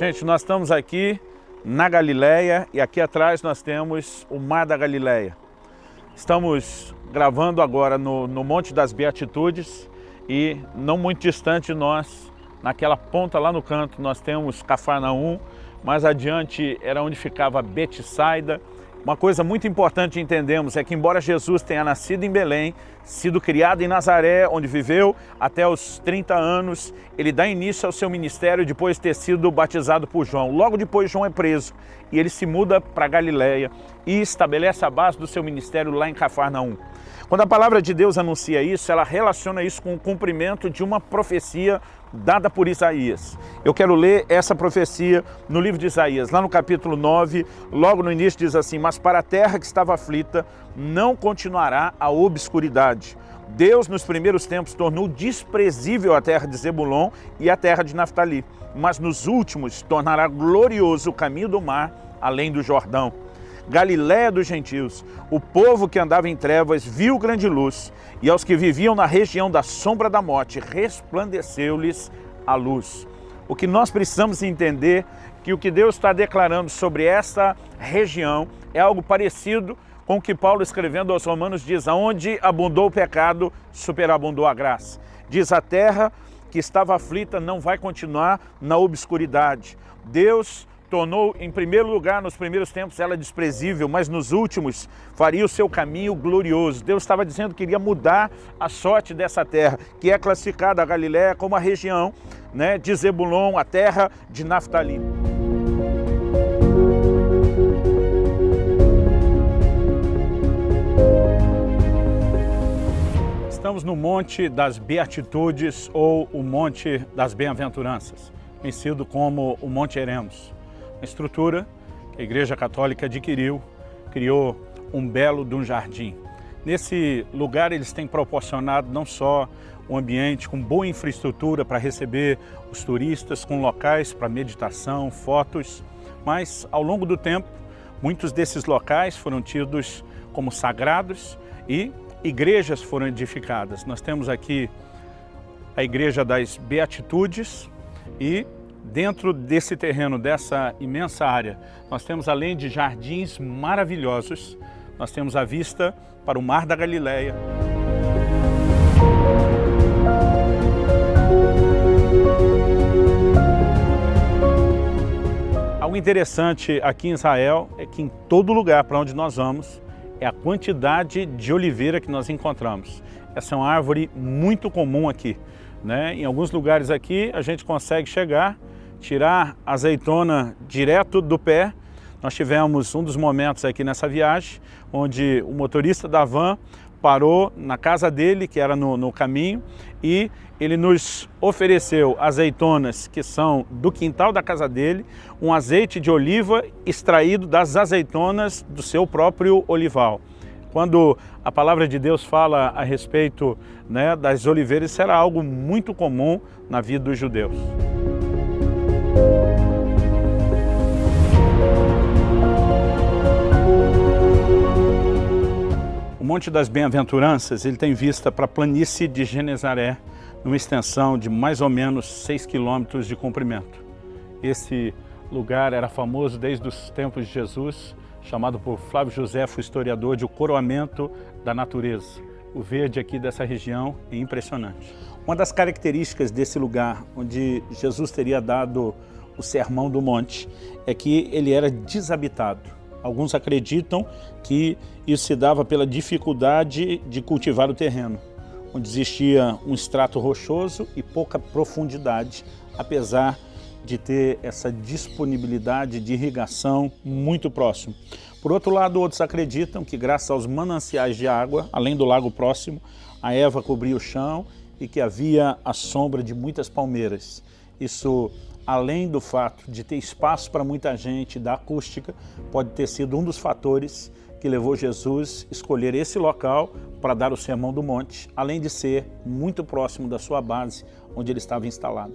Gente, nós estamos aqui na Galileia e aqui atrás nós temos o Mar da Galileia. Estamos gravando agora no Monte das Beatitudes e não muito distante de nós, naquela ponta lá no canto, nós temos Cafarnaum, mais adiante era onde ficava Betsaida. Uma coisa muito importante entendemos é que, embora Jesus tenha nascido em Belém, sido criado em Nazaré, onde viveu até os 30 anos, ele dá início ao seu ministério depois de ter sido batizado por João. Logo depois, João é preso e ele se muda para Galileia e estabelece a base do seu ministério lá em Cafarnaum. Quando a palavra de Deus anuncia isso, ela relaciona isso com o cumprimento de uma profecia dada por Isaías. Eu quero ler essa profecia no livro de Isaías, lá no capítulo 9, logo no início diz assim: mas para a terra que estava aflita não continuará a obscuridade. Deus nos primeiros tempos tornou desprezível a terra de Zebulon e a terra de Naftali, mas nos últimos tornará glorioso o caminho do mar além do Jordão. Galiléia dos gentios, o povo que andava em trevas viu grande luz, e aos que viviam na região da sombra da morte resplandeceu-lhes a luz. O que nós precisamos entender que o que Deus está declarando sobre essa região é algo parecido com o que Paulo, escrevendo aos Romanos, diz: aonde abundou o pecado, superabundou a graça. Diz: a terra que estava aflita não vai continuar na obscuridade. Deus tornou, em primeiro lugar, nos primeiros tempos, ela desprezível, mas nos últimos faria o seu caminho glorioso. Deus estava dizendo que iria mudar a sorte dessa terra, que é classificada a Galiléia como a região, de Zebulon, a terra de Naftali. Estamos no Monte das Beatitudes, ou o Monte das Bem-aventuranças, conhecido como o Monte Eremos. Uma estrutura que a Igreja Católica adquiriu, criou um belo de um jardim. Nesse lugar eles têm proporcionado não só um ambiente com boa infraestrutura para receber os turistas, com locais para meditação, fotos, mas ao longo do tempo muitos desses locais foram tidos como sagrados e igrejas foram edificadas. Nós temos aqui a Igreja das Beatitudes e dentro desse terreno, dessa imensa área, nós temos, além de jardins maravilhosos, nós temos a vista para o Mar da Galileia. Algo interessante aqui em Israel é que em todo lugar para onde nós vamos, é a quantidade de oliveira que nós encontramos. Essa é uma árvore muito comum aqui, Em alguns lugares aqui a gente consegue chegar, tirar a azeitona direto do pé. Nós tivemos um dos momentos aqui nessa viagem, onde o motorista da van parou na casa dele, que era no caminho, e ele nos ofereceu azeitonas que são do quintal da casa dele, um azeite de oliva extraído das azeitonas do seu próprio olival. Quando a palavra de Deus fala a respeito das oliveiras, isso era algo muito comum na vida dos judeus. O Monte das Bem-aventuranças, ele tem vista para a planície de Genezaré, numa extensão de mais ou menos 6 quilômetros de comprimento. Esse lugar era famoso desde os tempos de Jesus, chamado por Flávio Josefo, historiador, de o coroamento da natureza. O verde aqui dessa região é impressionante. Uma das características desse lugar, onde Jesus teria dado o Sermão do Monte, é que ele era desabitado. Alguns acreditam que isso se dava pela dificuldade de cultivar o terreno, onde existia um estrato rochoso e pouca profundidade, apesar de ter essa disponibilidade de irrigação muito próximo. Por outro lado, outros acreditam que, graças aos mananciais de água, além do lago próximo, a erva cobria o chão e que havia a sombra de muitas palmeiras. Isso, além do fato de ter espaço para muita gente, da acústica, pode ter sido um dos fatores que levou Jesus a escolher esse local para dar o Sermão do Monte, além de ser muito próximo da sua base, onde ele estava instalado.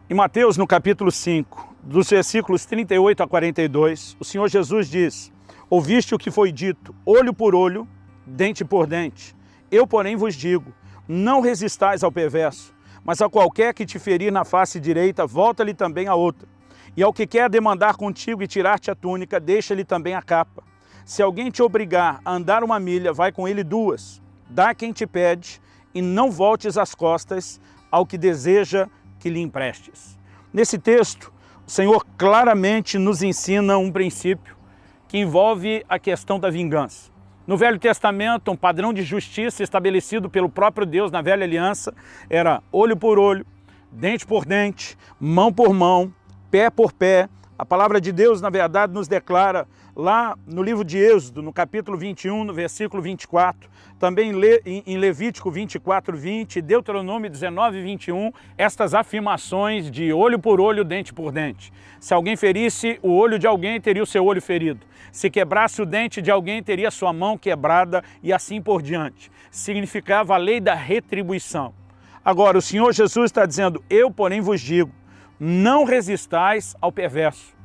Em Mateus, no capítulo 5, dos versículos 38 a 42, o Senhor Jesus diz: ouviste o que foi dito, olho por olho, dente por dente. Eu, porém, vos digo, não resistais ao perverso, mas a qualquer que te ferir na face direita, volta-lhe também a outra. E ao que quer demandar contigo e tirar-te a túnica, deixa-lhe também a capa. Se alguém te obrigar a andar 1 milha, vai com ele 2. Dá a quem te pede, e não voltes as costas ao que deseja que lhe emprestes. Nesse texto, o Senhor claramente nos ensina um princípio que envolve a questão da vingança. No Velho Testamento, um padrão de justiça estabelecido pelo próprio Deus na Velha Aliança era olho por olho, dente por dente, mão por mão, pé por pé. A palavra de Deus, na verdade, nos declara lá no livro de Êxodo, no capítulo 21, no versículo 24, também em Levítico 24, 20, Deuteronômio 19, 21, estas afirmações de olho por olho, dente por dente. Se alguém ferisse o olho de alguém, teria o seu olho ferido. Se quebrasse o dente de alguém, teria sua mão quebrada e assim por diante. Significava a lei da retribuição. Agora, o Senhor Jesus está dizendo, eu, porém, vos digo, não resistais ao perverso.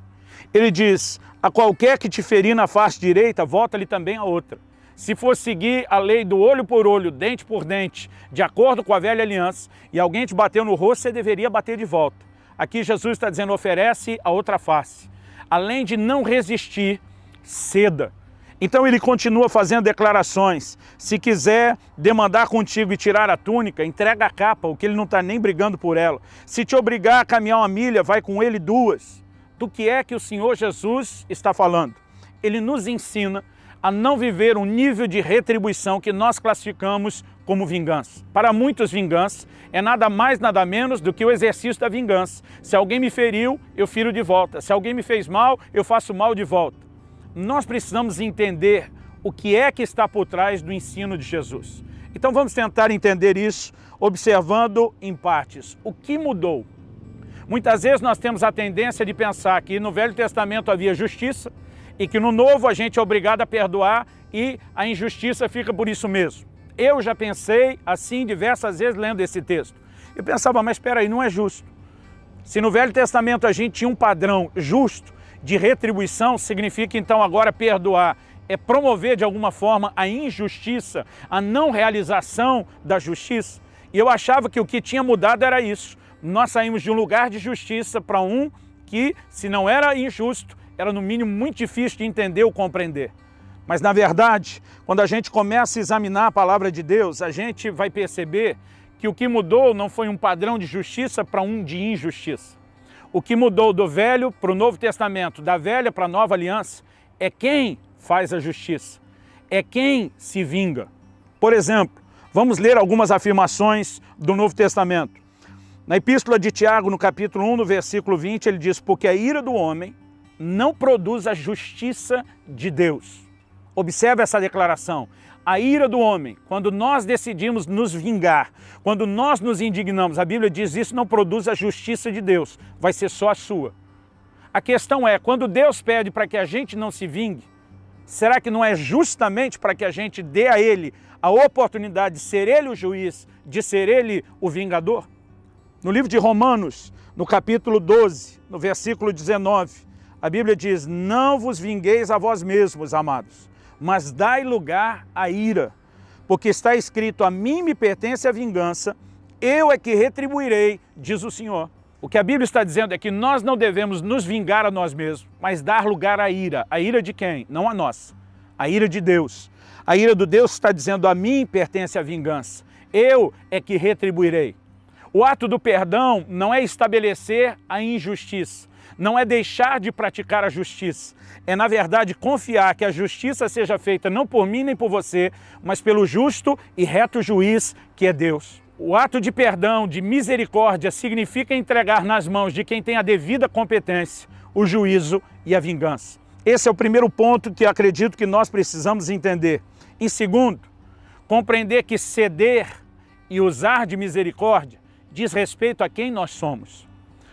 Ele diz, a qualquer que te ferir na face direita, volta-lhe também a outra. Se for seguir a lei do olho por olho, dente por dente, de acordo com a velha aliança, e alguém te bateu no rosto, você deveria bater de volta. Aqui Jesus está dizendo, oferece a outra face. Além de não resistir, ceda. Então ele continua fazendo declarações. Se quiser demandar contigo e tirar a túnica, entrega a capa, o que ele não está nem brigando por ela. Se te obrigar a caminhar 1 milha, vai com ele 2. Do que é que o Senhor Jesus está falando? Ele nos ensina a não viver um nível de retribuição que nós classificamos como vingança. Para muitos, vingança é nada mais, nada menos do que o exercício da vingança. Se alguém me feriu, eu firo de volta. Se alguém me fez mal, eu faço mal de volta. Nós precisamos entender o que é que está por trás do ensino de Jesus. Então vamos tentar entender isso observando em partes. O que mudou? Muitas vezes nós temos a tendência de pensar que no Velho Testamento havia justiça e que no Novo a gente é obrigado a perdoar e a injustiça fica por isso mesmo. Eu já pensei assim diversas vezes lendo esse texto. Eu pensava, mas espera aí, não é justo. Se no Velho Testamento a gente tinha um padrão justo de retribuição, significa então agora perdoar é promover de alguma forma a injustiça, a não realização da justiça. E eu achava que o que tinha mudado era isso. Nós saímos de um lugar de justiça para um que, se não era injusto, era no mínimo muito difícil de entender ou compreender. Mas na verdade, quando a gente começa a examinar a palavra de Deus, a gente vai perceber que o que mudou não foi um padrão de justiça para um de injustiça. O que mudou do Velho para o Novo Testamento, da Velha para a Nova Aliança, é quem faz a justiça, é quem se vinga. Por exemplo, vamos ler algumas afirmações do Novo Testamento. Na Epístola de Tiago, no capítulo 1, no versículo 20, ele diz, porque a ira do homem não produz a justiça de Deus. Observe essa declaração. A ira do homem, quando nós decidimos nos vingar, quando nós nos indignamos, a Bíblia diz isso não produz a justiça de Deus, vai ser só a sua. A questão é, quando Deus pede para que a gente não se vingue, será que não é justamente para que a gente dê a Ele a oportunidade de ser Ele o juiz, de ser Ele o vingador? No livro de Romanos, no capítulo 12, no versículo 19, a Bíblia diz, não vos vingueis a vós mesmos, amados, mas dai lugar à ira, porque está escrito, a mim me pertence a vingança, eu é que retribuirei, diz o Senhor. O que a Bíblia está dizendo é que nós não devemos nos vingar a nós mesmos, mas dar lugar à ira. A ira de quem? Não a nossa. A ira de Deus. A ira do Deus está dizendo, a mim pertence a vingança, eu é que retribuirei. O ato do perdão não é estabelecer a injustiça, não é deixar de praticar a justiça. É, na verdade, confiar que a justiça seja feita não por mim nem por você, mas pelo justo e reto juiz que é Deus. O ato de perdão, de misericórdia, significa entregar nas mãos de quem tem a devida competência, o juízo e a vingança. Esse é o primeiro ponto que acredito que nós precisamos entender. Em segundo, compreender que ceder e usar de misericórdia diz respeito a quem nós somos.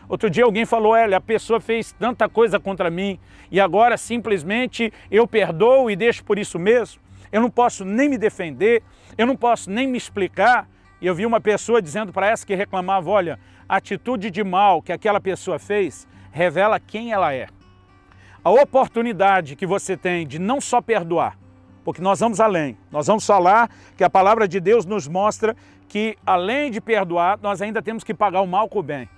Outro dia alguém falou, olha, a pessoa fez tanta coisa contra mim e agora simplesmente eu perdoo e deixo por isso mesmo. Eu não posso nem me defender, eu não posso nem me explicar. E eu vi uma pessoa dizendo para essa que reclamava, olha, a atitude de mal que aquela pessoa fez revela quem ela é. A oportunidade que você tem de não só perdoar, porque nós vamos além, nós vamos falar que a palavra de Deus nos mostra que além de perdoar, nós ainda temos que pagar o mal com o bem.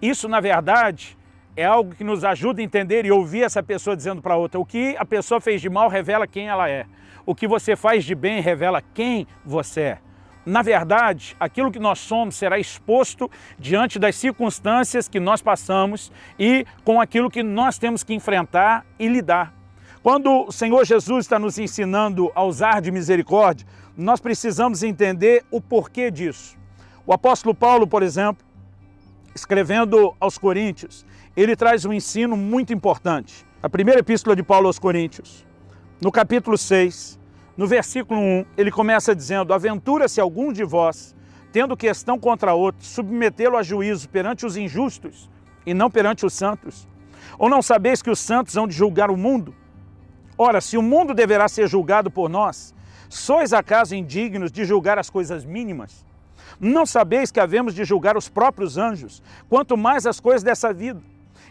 Isso, na verdade, é algo que nos ajuda a entender e ouvir essa pessoa dizendo para outra, o que a pessoa fez de mal revela quem ela é. O que você faz de bem revela quem você é. Na verdade, aquilo que nós somos será exposto diante das circunstâncias que nós passamos e com aquilo que nós temos que enfrentar e lidar. Quando o Senhor Jesus está nos ensinando a usar de misericórdia, nós precisamos entender o porquê disso. O apóstolo Paulo, por exemplo, escrevendo aos Coríntios, ele traz um ensino muito importante. A primeira epístola de Paulo aos Coríntios, no capítulo 6, no versículo 1, ele começa dizendo, aventura-se algum de vós, tendo questão contra outro, submetê-lo a juízo perante os injustos e não perante os santos? Ou não sabeis que os santos hão de julgar o mundo? Ora, se o mundo deverá ser julgado por nós, sois acaso indignos de julgar as coisas mínimas? Não sabeis que havemos de julgar os próprios anjos, quanto mais as coisas dessa vida?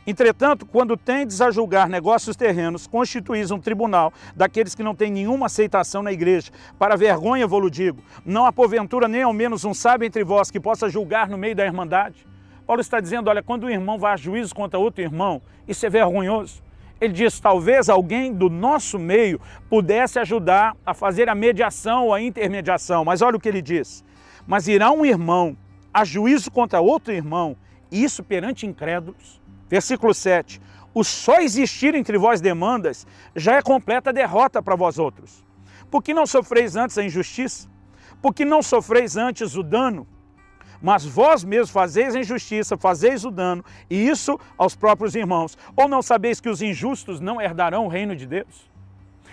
Entretanto, quando tendes a julgar negócios terrenos, constituís um tribunal daqueles que não têm nenhuma aceitação na igreja. Para vergonha vou-lo digo, não há porventura nem ao menos um sábio entre vós que possa julgar no meio da irmandade? Paulo está dizendo, olha, quando um irmão vai a juízo contra outro irmão, isso é vergonhoso. Ele diz, talvez alguém do nosso meio pudesse ajudar a fazer a mediação ou a intermediação. Mas olha o que ele diz, mas irá um irmão a juízo contra outro irmão, e isso perante incrédulos. Versículo 7, o só existir entre vós demandas já é completa derrota para vós outros. Por que não sofreis antes a injustiça? Por que não sofreis antes o dano? Mas vós mesmos fazeis a injustiça, fazeis o dano, e isso aos próprios irmãos. Ou não sabeis que os injustos não herdarão o reino de Deus?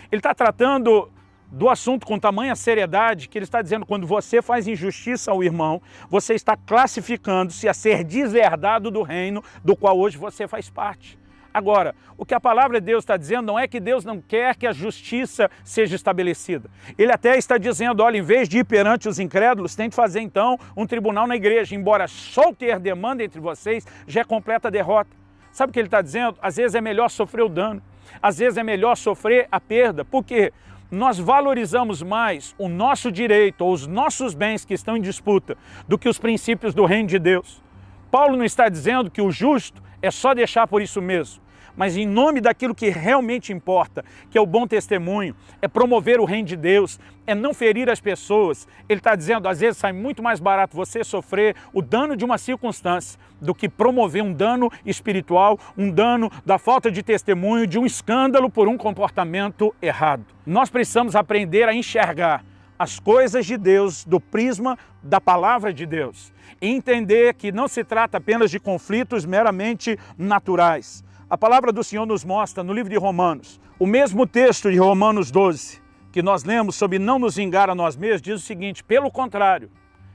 Ele está tratando do assunto com tamanha seriedade que ele está dizendo, quando você faz injustiça ao irmão, você está classificando-se a ser deserdado do reino do qual hoje você faz parte. Agora, o que a palavra de Deus está dizendo não é que Deus não quer que a justiça seja estabelecida. Ele até está dizendo, olha, em vez de ir perante os incrédulos, tem que fazer então um tribunal na igreja, embora só ter demanda entre vocês já é completa derrota. Sabe o que ele está dizendo? Às vezes é melhor sofrer o dano, às vezes é melhor sofrer a perda. Por quê? Nós valorizamos mais o nosso direito ou os nossos bens que estão em disputa do que os princípios do reino de Deus. Paulo não está dizendo que o justo é só deixar por isso mesmo, mas em nome daquilo que realmente importa, que é o bom testemunho, é promover o reino de Deus, é não ferir as pessoas. Ele está dizendo, às vezes sai muito mais barato você sofrer o dano de uma circunstância do que promover um dano espiritual, um dano da falta de testemunho, de um escândalo por um comportamento errado. Nós precisamos aprender a enxergar as coisas de Deus do prisma da palavra de Deus e entender que não se trata apenas de conflitos meramente naturais. A palavra do Senhor nos mostra no livro de Romanos, o mesmo texto de Romanos 12, que nós lemos sobre não nos vingar a nós mesmos, diz o seguinte, pelo contrário.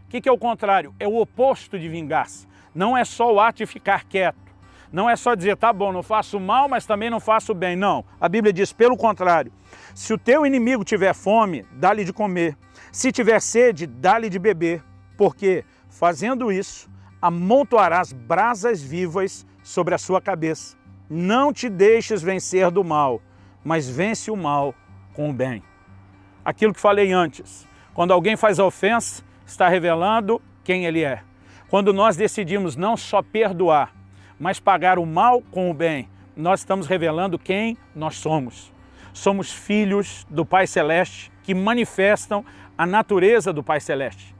O que é o contrário? É o oposto de vingar-se. Não é só o ato de ficar quieto. Não é só dizer, tá bom, não faço mal, mas também não faço bem. Não, a Bíblia diz, pelo contrário. Se o teu inimigo tiver fome, dá-lhe de comer. Se tiver sede, dá-lhe de beber. Porque, fazendo isso, amontoarás brasas vivas sobre a sua cabeça. Não te deixes vencer do mal, mas vence o mal com o bem. Aquilo que falei antes, quando alguém faz a ofensa, está revelando quem ele é. Quando nós decidimos não só perdoar, mas pagar o mal com o bem, nós estamos revelando quem nós somos. Somos filhos do Pai Celeste que manifestam a natureza do Pai Celeste.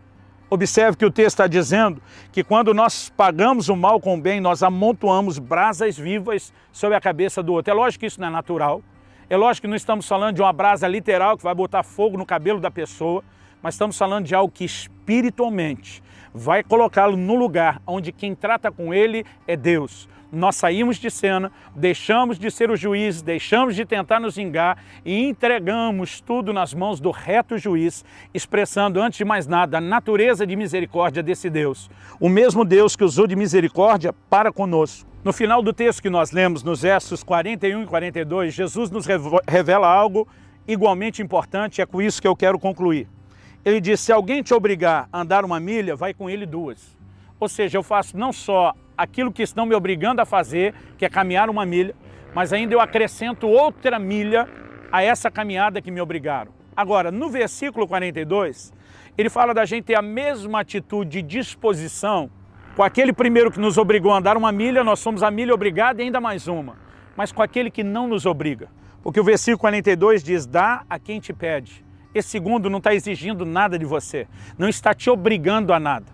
Observe que o texto está dizendo que quando nós pagamos o mal com o bem, nós amontoamos brasas vivas sobre a cabeça do outro. É lógico que isso não é natural. É lógico que não estamos falando de uma brasa literal que vai botar fogo no cabelo da pessoa, mas estamos falando de algo que espiritualmente vai colocá-lo no lugar onde quem trata com ele é Deus. Nós saímos de cena, deixamos de ser o juiz, deixamos de tentar nos vingar e entregamos tudo nas mãos do reto juiz, expressando, antes de mais nada, a natureza de misericórdia desse Deus. O mesmo Deus que usou de misericórdia para conosco. No final do texto que nós lemos, nos versos 41 e 42, Jesus nos revela algo igualmente importante, é com isso que eu quero concluir. Ele diz, se alguém te obrigar a andar 1 milha, vai com ele 2. Ou seja, eu faço não só aquilo que estão me obrigando a fazer, que é caminhar 1 milha, mas ainda eu acrescento outra milha a essa caminhada que me obrigaram. Agora, no versículo 42, ele fala da gente ter a mesma atitude de disposição. Com aquele primeiro que nos obrigou a andar 1 milha, nós somos a milha obrigada e ainda mais uma. Mas com aquele que não nos obriga. Porque o versículo 42 diz, dá a quem te pede. Esse segundo não está exigindo nada de você, não está te obrigando a nada.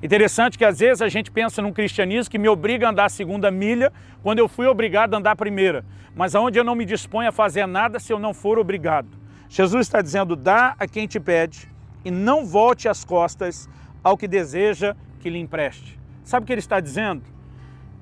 Interessante que às vezes a gente pensa num cristianismo que me obriga a andar a 2ª milha quando eu fui obrigado a andar a 1ª. Mas aonde eu não me disponho a fazer nada se eu não for obrigado. Jesus está dizendo, dá a quem te pede e não volte as costas ao que deseja que lhe empreste. Sabe o que ele está dizendo?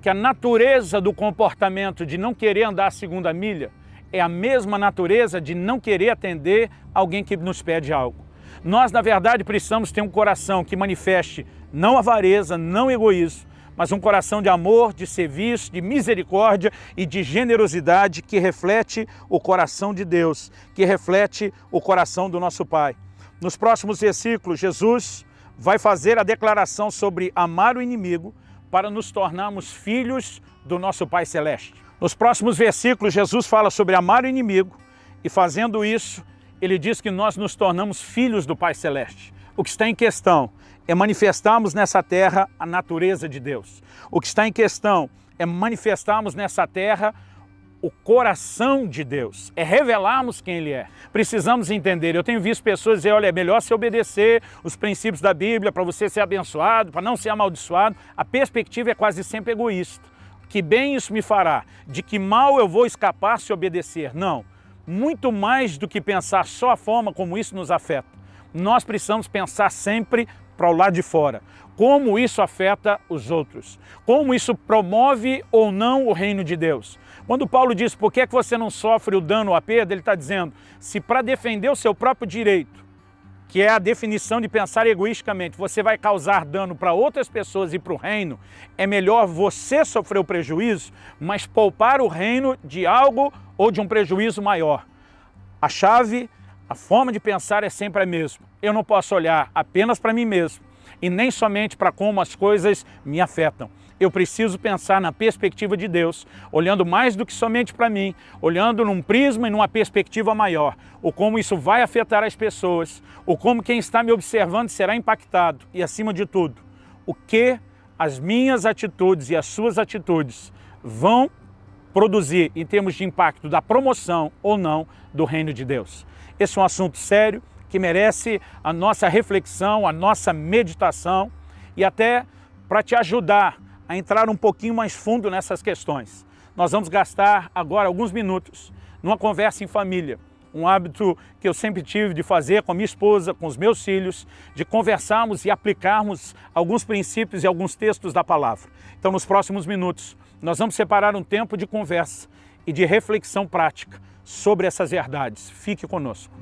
Que a natureza do comportamento de não querer andar a 2ª milha é a mesma natureza de não querer atender alguém que nos pede algo. Nós, na verdade, precisamos ter um coração que manifeste não avareza, não egoísmo, mas um coração de amor, de serviço, de misericórdia e de generosidade que reflete o coração de Deus, que reflete o coração do nosso Pai. Nos próximos versículos, Jesus vai fazer a declaração sobre amar o inimigo para nos tornarmos filhos do nosso Pai Celeste. Nos próximos versículos, Jesus fala sobre amar o inimigo e fazendo isso, ele diz que nós nos tornamos filhos do Pai Celeste. O que está em questão é manifestarmos nessa terra a natureza de Deus. O que está em questão é manifestarmos nessa terra o coração de Deus, é revelarmos quem Ele é. Precisamos entender, eu tenho visto pessoas dizer, olha, é melhor se obedecer os princípios da Bíblia para você ser abençoado, para não ser amaldiçoado. A perspectiva é quase sempre egoísta. Que bem isso me fará? De que mal eu vou escapar se obedecer? Não. Muito mais do que pensar só a forma como isso nos afeta. Nós precisamos pensar sempre para o lado de fora. Como isso afeta os outros. Como isso promove ou não o reino de Deus. Quando Paulo diz, por que é que você não sofre o dano ou a perda? Ele está dizendo, se para defender o seu próprio direito, que é a definição de pensar egoisticamente, você vai causar dano para outras pessoas e para o reino, é melhor você sofrer o prejuízo, mas poupar o reino de algo ou de um prejuízo maior. A chave, a forma de pensar é sempre a mesma. Eu não posso olhar apenas para mim mesmo e nem somente para como as coisas me afetam. Eu preciso pensar na perspectiva de Deus, olhando mais do que somente para mim, olhando num prisma e numa perspectiva maior, o como isso vai afetar as pessoas, o como quem está me observando será impactado e, acima de tudo, o que as minhas atitudes e as suas atitudes vão produzir em termos de impacto da promoção ou não do reino de Deus. Esse é um assunto sério que merece a nossa reflexão, a nossa meditação e até para te ajudar a entrar um pouquinho mais fundo nessas questões. Nós vamos gastar agora alguns minutos numa conversa em família, um hábito que eu sempre tive de fazer com a minha esposa, com os meus filhos, de conversarmos e aplicarmos alguns princípios e alguns textos da palavra. Então, nos próximos minutos, nós vamos separar um tempo de conversa e de reflexão prática sobre essas verdades. Fique conosco.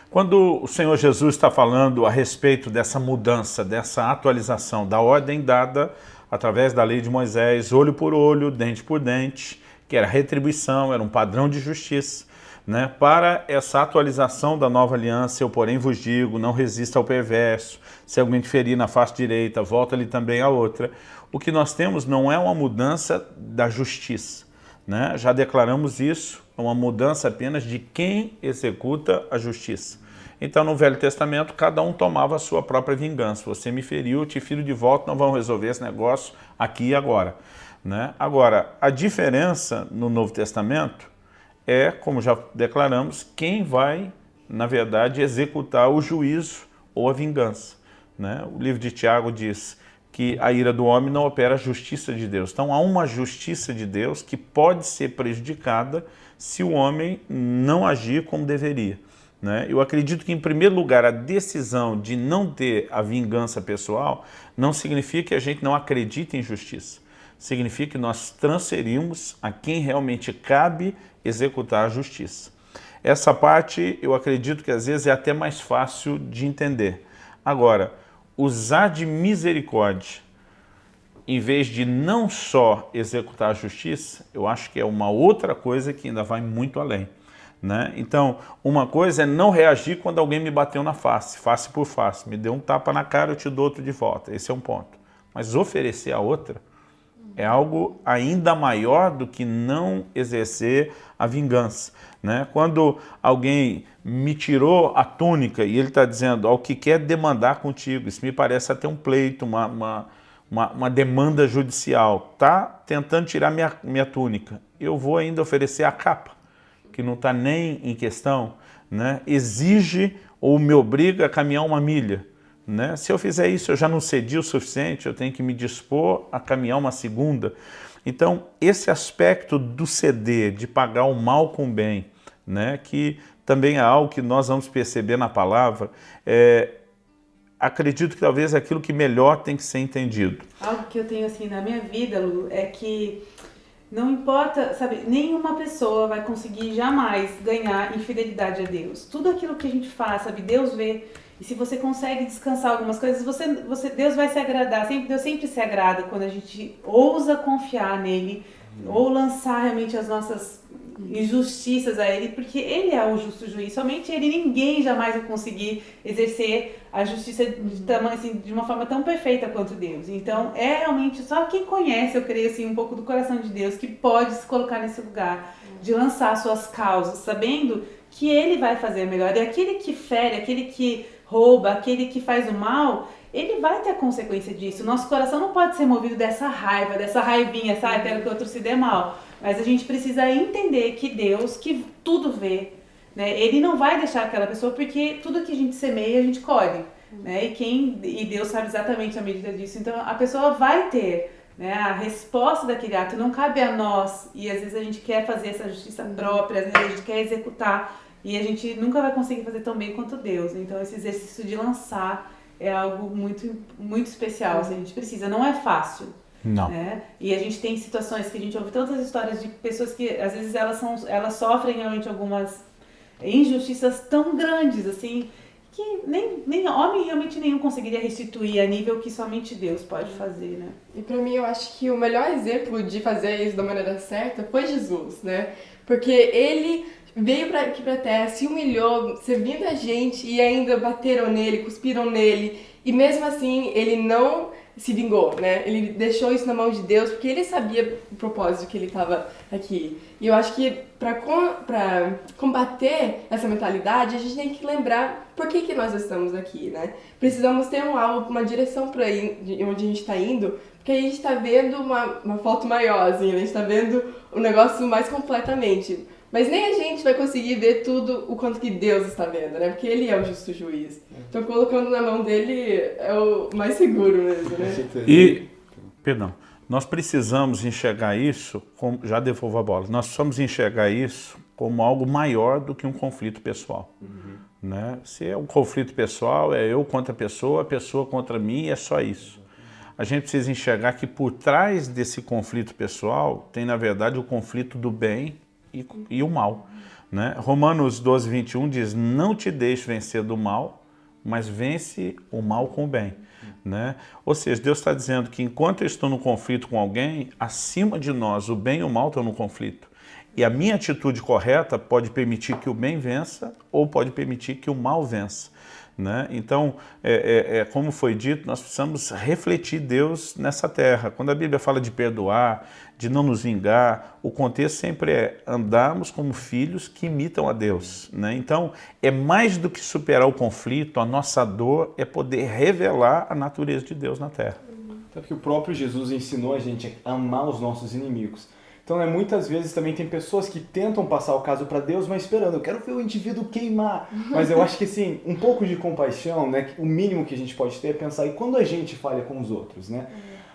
Quando o Senhor Jesus está falando a respeito dessa mudança, dessa atualização da ordem dada através da lei de Moisés, olho por olho, dente por dente, que era retribuição, era um padrão de justiça, né? Para essa atualização da nova aliança, eu porém vos digo, não resista ao perverso, se alguém te ferir na face direita, volta-lhe também a outra. O que nós temos não é uma mudança da justiça, né? Já declaramos isso, é uma mudança apenas de quem executa a justiça. Então, no Velho Testamento, cada um tomava a sua própria vingança. Você me feriu, eu te firo de volta, nós vamos resolver esse negócio aqui e agora, né? Agora, a diferença no Novo Testamento é, como já declaramos, quem vai, na verdade, executar o juízo ou a vingança, né? O livro de Tiago diz que a ira do homem não opera a justiça de Deus. Então, há uma justiça de Deus que pode ser prejudicada se o homem não agir como deveria, né? Eu acredito que, em primeiro lugar, a decisão de não ter a vingança pessoal não significa que a gente não acredita em justiça. Significa que nós transferimos a quem realmente cabe executar a justiça. Essa parte, eu acredito que às vezes é até mais fácil de entender. Agora, usar de misericórdia em vez de não só executar a justiça, eu acho que é uma outra coisa que ainda vai muito além, né? Então, uma coisa é não reagir quando alguém me bateu na face, face por face, me deu um tapa na cara, eu te dou outro de volta, esse é um ponto. Mas oferecer a outra é algo ainda maior do que não exercer a vingança, né? Quando alguém me tirou a túnica e ele está dizendo ao que quer demandar contigo, isso me parece até um pleito, uma demanda judicial, tá tentando tirar minha túnica, eu vou ainda oferecer a capa, que não está nem em questão, né? Exige ou me obriga a caminhar uma milha, né? Se eu fizer isso, eu já não cedi o suficiente, eu tenho que me dispor a caminhar uma segunda. Então, esse aspecto do ceder, de pagar o mal com o bem, né? Que também é algo que nós vamos perceber na palavra, acredito que talvez é aquilo que melhor tem que ser entendido. Algo que eu tenho assim na minha vida, Lu, é que não importa, sabe, nenhuma pessoa vai conseguir jamais ganhar infidelidade a Deus. Tudo aquilo que a gente faz, sabe, Deus vê. E se você consegue descansar algumas coisas, Deus vai se agradar. Deus sempre se agrada quando a gente ousa confiar nele, ou lançar realmente as nossas injustiças a ele, porque ele é o justo juiz. Somente ele, ninguém jamais vai conseguir exercer a justiça de uma forma tão perfeita quanto Deus. Então, é realmente só quem conhece, eu creio, assim, um pouco do coração de Deus, que pode se colocar nesse lugar de lançar suas causas, sabendo que ele vai fazer melhor. E aquele que fere, aquele que rouba, aquele que faz o mal, ele vai ter a consequência disso. Nosso coração não pode ser movido dessa raiva, dessa raivinha, sabe? Quero que o outro se dê mal. Mas a gente precisa entender que Deus, que tudo vê, né? Ele não vai deixar aquela pessoa, porque tudo que a gente semeia, a gente colhe, né? E Deus sabe exatamente a medida disso. Então, a pessoa vai ter, né, a resposta daquele ato. Não cabe a nós, e às vezes a gente quer fazer essa justiça própria, às vezes a gente quer executar, e a gente nunca vai conseguir fazer tão bem quanto Deus. Então, esse exercício de lançar é algo muito, muito especial. Assim, a gente precisa, não é fácil. Não. Né? E a gente tem situações que a gente ouve tantas histórias de pessoas que às vezes elas sofrem realmente algumas injustiças tão grandes assim, que nem homem realmente nenhum conseguiria restituir a nível que somente Deus pode fazer, né? E pra mim eu acho que o melhor exemplo de fazer isso da maneira certa foi Jesus, né? Porque ele veio aqui pra terra, se humilhou, servindo a gente, e ainda bateram nele, cuspiram nele, e mesmo assim ele não se vingou, né? Ele deixou isso na mão de Deus, porque ele sabia o propósito que ele estava aqui. E eu acho que para combater essa mentalidade, a gente tem que lembrar por que nós estamos aqui, né? Precisamos ter um alvo, uma direção para ir onde a gente está indo, porque a gente está vendo uma foto maior, assim, a gente está vendo o negócio mais completamente. Mas nem a gente vai conseguir ver tudo o quanto que Deus está vendo, né? Porque ele é o justo juiz. Então, colocando na mão dele é o mais seguro mesmo, né? E, perdão, nós precisamos enxergar isso, já devolvo a bola, nós precisamos enxergar isso como algo maior do que um conflito pessoal. Né? Se é um conflito pessoal, é eu contra a pessoa contra mim, é só isso. A gente precisa enxergar que por trás desse conflito pessoal tem, na verdade, o conflito do bem e o mal. Né? Romanos 12, 21 diz, não te deixe vencer do mal, mas vence o mal com o bem. Né? Ou seja, Deus está dizendo que enquanto eu estou no conflito com alguém, acima de nós, o bem e o mal estão no conflito. E a minha atitude correta pode permitir que o bem vença ou pode permitir que o mal vença. Né? Então, como foi dito, nós precisamos refletir Deus nessa terra. Quando a Bíblia fala de perdoar, de não nos vingar, o contexto sempre é andarmos como filhos que imitam a Deus. Né? Então, é mais do que superar o conflito, a nossa dor é poder revelar a natureza de Deus na terra. Até porque o próprio Jesus ensinou a gente a amar os nossos inimigos. Então, muitas vezes também tem pessoas que tentam passar o caso para Deus, mas esperando, eu quero ver o indivíduo queimar. Mas eu acho que, assim, um pouco de compaixão, né, o mínimo que a gente pode ter é pensar, e quando a gente falha com os outros, né?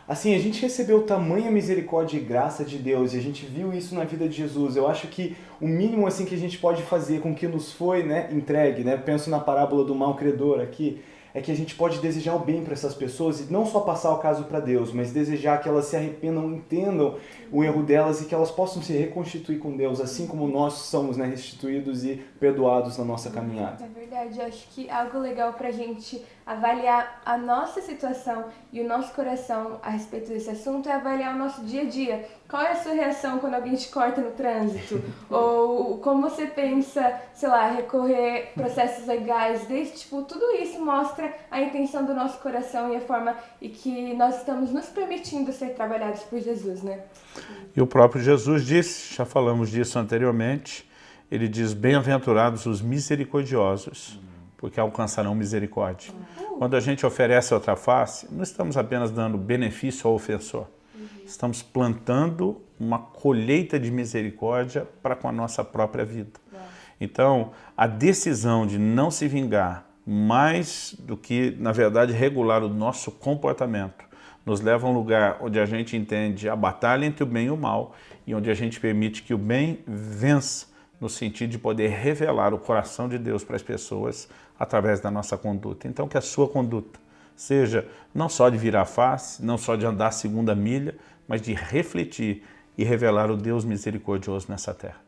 Assim, a gente recebeu tamanha misericórdia e graça de Deus, e a gente viu isso na vida de Jesus. Eu acho que o mínimo, assim, que a gente pode fazer com o que nos foi, né, entregue, né? Penso na parábola do mau credor aqui, é que a gente pode desejar o bem para essas pessoas e não só passar o caso para Deus, mas desejar que elas se arrependam, entendam o erro delas e que elas possam se reconstituir com Deus, assim como nós somos, né, restituídos e perdoados na nossa caminhada. É verdade, eu acho que algo legal pra gente avaliar a nossa situação e o nosso coração a respeito desse assunto é avaliar o nosso dia a dia. Qual é a sua reação quando alguém te corta no trânsito? Ou como você pensa, sei lá, recorrer processos legais desse tipo? Tudo isso mostra a intenção do nosso coração e a forma em que nós estamos nos permitindo ser trabalhados por Jesus, né? E o próprio Jesus disse, já falamos disso anteriormente, ele diz, bem-aventurados os misericordiosos, porque alcançarão misericórdia. Quando a gente oferece outra face, não estamos apenas dando benefício ao ofensor, estamos plantando uma colheita de misericórdia para com a nossa própria vida. Então, a decisão de não se vingar, mais do que, na verdade, regular o nosso comportamento, nos leva a um lugar onde a gente entende a batalha entre o bem e o mal e onde a gente permite que o bem vença, no sentido de poder revelar o coração de Deus para as pessoas através da nossa conduta. Então, que a sua conduta seja não só de virar face, não só de andar a segunda milha, mas de refletir e revelar o Deus misericordioso nessa terra.